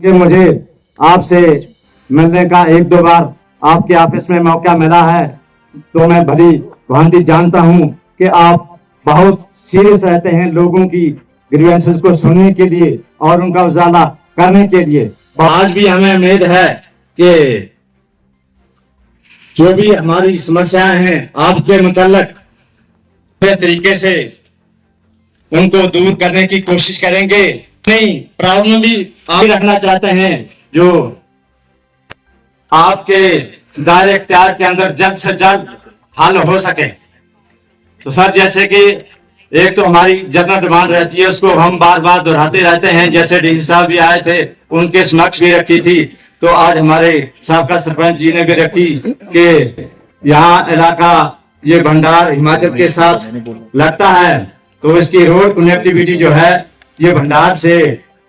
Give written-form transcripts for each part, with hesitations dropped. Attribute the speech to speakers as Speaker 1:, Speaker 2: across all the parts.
Speaker 1: कि मुझे आपसे मिलने का एक दो बार आपके ऑफिस में मौका मिला है, तो मैं भली भांति जानता हूं कि आप बहुत सीरियस रहते हैं लोगों की ग्रीवेंसेस को सुनने के लिए और उनका उजाला करने के लिए। आज भी हमें उम्मीद है कि जो भी हमारी समस्याएं हैं आपके मुताल्लिक तरीके से उनको दूर करने की कोशिश करेंगे। नहीं, प्रॉब्लम भी आप रखना चाहते हैं जो आपके दायरे इख्तियार के अंदर जल्द से जल्द हल हो सके। तो सर, जैसे कि एक तो हमारी जनरल डिमांड रहती है, उसको हम बार बार दोहराते रहते हैं। जैसे डीसी साहब भी आए थे, उनके समक्ष भी रखी थी, तो आज हमारे साबका सरपंच जी ने भी रखी कि यहाँ इलाका ये भंडार हिमाचल के साथ लगता है, तो इसकी रोड कनेक्टिविटी जो है ये भंडार से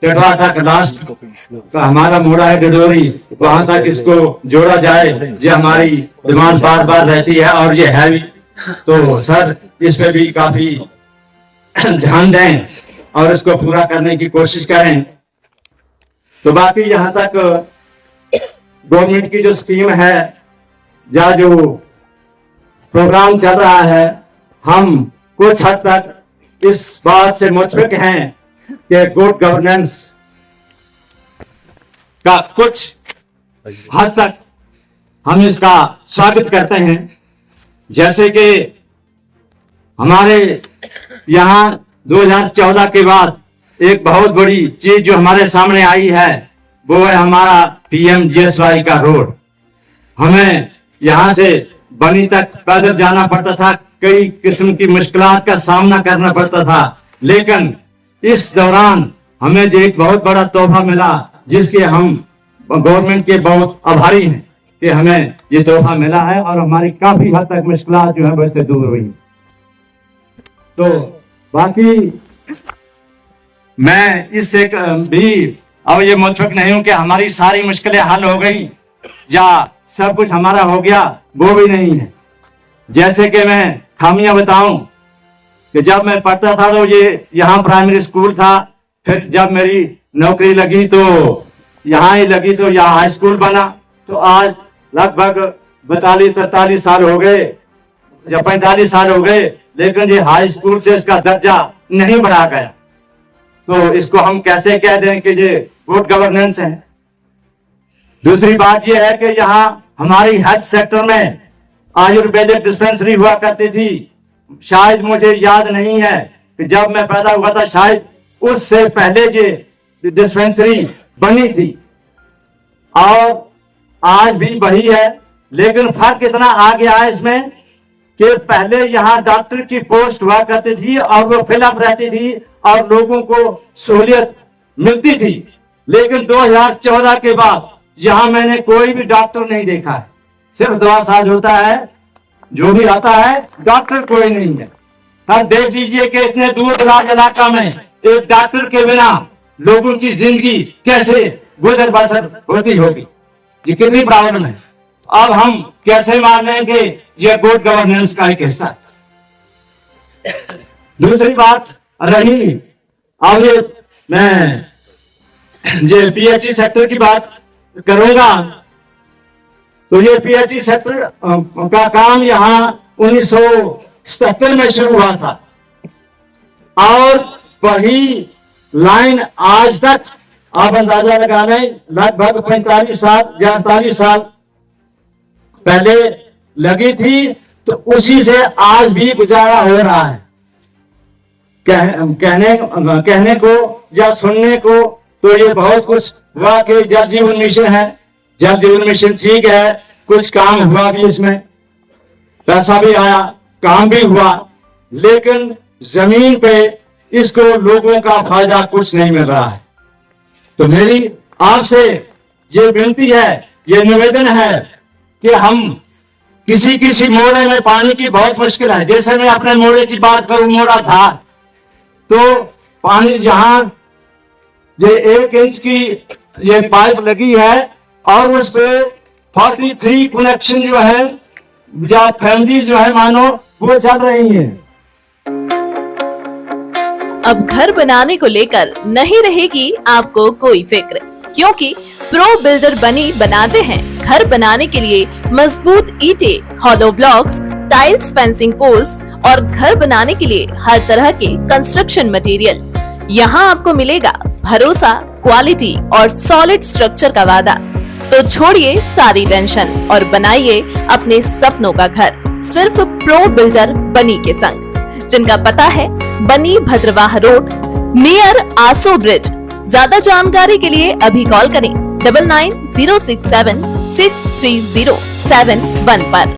Speaker 1: टेटवा तक लास्ट का हमारा मोड़ा है डिडोरी, वहां तक इसको जोड़ा जाए। ये हमारी डिमांड बार बार रहती है और ये है भी। तो सर, इस पे भी काफी ध्यान दें और इसको पूरा करने की कोशिश करें। तो बाकी यहाँ तक गवर्नमेंट की जो स्कीम है या जो प्रोग्राम चल रहा है, हम कुछ हद तक इस बात से मुतफिक हैं कि गुड गवर्नेंस का कुछ हद तक हम इसका स्वागत करते हैं। जैसे कि हमारे यहाँ 2014 के बाद एक बहुत बड़ी चीज जो हमारे सामने आई है वो है हमारा PMGSY का रोड। हमें यहाँ से बनी तक पैदल जाना पड़ता था, कई किस्म की मुश्किलात का सामना करना पड़ता था, लेकिन इस दौरान हमें जो एक बहुत बड़ा तोहफा मिला, जिसके हम गवर्नमेंट के बहुत आभारी हैं कि हमें ये तोहफा मिला है और हमारी काफी हद तक मुश्किलात जो है वो इससे दूर हुई। तो बाकी मैं इससे भी अब ये मुतफिक नहीं हूं कि हमारी सारी मुश्किलें हल हो गई या सब कुछ हमारा हो गया, वो भी नहीं है। जैसे कि मैं खामियां बताऊं कि जब मैं पढ़ता था तो ये यहाँ प्राइमरी स्कूल था, फिर जब मेरी नौकरी लगी तो यहाँ ही लगी, तो यहाँ हाई स्कूल बना। तो आज लगभग 42-43 साल हो गए या 45 साल हो गए, लेकिन ये हाई स्कूल से इसका दर्जा नहीं बढ़ा गया। तो इसको हम कैसे कह दें कि ये गुड गवर्नेंस है। दूसरी बात यह है कि यहाँ हमारी हेल्थ सेक्टर में आयुर्वेदिक डिस्पेंसरी हुआ करती थी। शायद मुझे याद नहीं है कि जब मैं पैदा हुआ था, शायद उससे पहले ये डिस्पेंसरी बनी थी और आज भी वही है। लेकिन फर्क इतना आ गया है इसमें कि पहले यहाँ डॉक्टर की पोस्ट हुआ करती थी और वो फिलअप रहती थी और लोगों को सहूलियत मिलती थी, लेकिन 2014 के बाद यहाँ मैंने कोई भी डॉक्टर नहीं देखा है। सिर्फ दवा साज होता है, जो भी आता है, डॉक्टर कोई नहीं है। अब देख लीजिए कि इतने दूर दराज इलाका में एक डॉक्टर के बिना लोगों की जिंदगी कैसे गुजर बसर होती होगी, ये कितनी प्रॉब्लम है। अब हम कैसे मान लें कि ये गुड गवर्नेंस का एक हिस्सा है। दूसरी बात रही, अब ये मैं ये PHE सेक्टर की बात करूंगा। तो ये PHE सेक्टर का काम यहाँ 1977 में शुरू हुआ था और वही लाइन आज तक आप अंदाजा लगा लें, लगभग 45 साल या 48 साल पहले लगी थी। तो उसी से आज भी गुजारा हो रहा है। कहने को या सुनने को तो ये बहुत कुछ हुआ कि जल जीवन मिशन है, जल जीवन मिशन ठीक है, कुछ काम हुआ भी, इसमें पैसा भी आया, काम भी हुआ, लेकिन जमीन पे इसको लोगों का फायदा कुछ नहीं मिल रहा है। तो मेरी आपसे ये विनती है, ये निवेदन है कि हम किसी मोड़े में पानी की बहुत मुश्किल है। जैसे मैं अपने मोड़े की बात करूं, मोड़ा था तो पानी जहां ये 1 इंच की ये पाइप लगी है और उस पे 43 कनेक्शन जो है या फैमिली जो है मानो वो चल रही है।
Speaker 2: अब घर बनाने को लेकर नहीं रहेगी आपको कोई फिक्र, क्योंकि प्रो बिल्डर बनी बनाते हैं घर बनाने के लिए मजबूत ईंटें, hollow blocks, tiles, fencing poles और घर बनाने के लिए हर तरह के कंस्ट्रक्शन मटेरियल। यहाँ आपको मिलेगा भरोसा, क्वालिटी और सॉलिड स्ट्रक्चर का वादा। तो छोड़िए सारी टेंशन और बनाइए अपने सपनों का घर सिर्फ प्रो बिल्डर बनी के संग, जिनका पता है बनी भद्रवाह रोड नियर आसो ब्रिज। ज्यादा जानकारी के लिए अभी कॉल करें 9906763071 पर।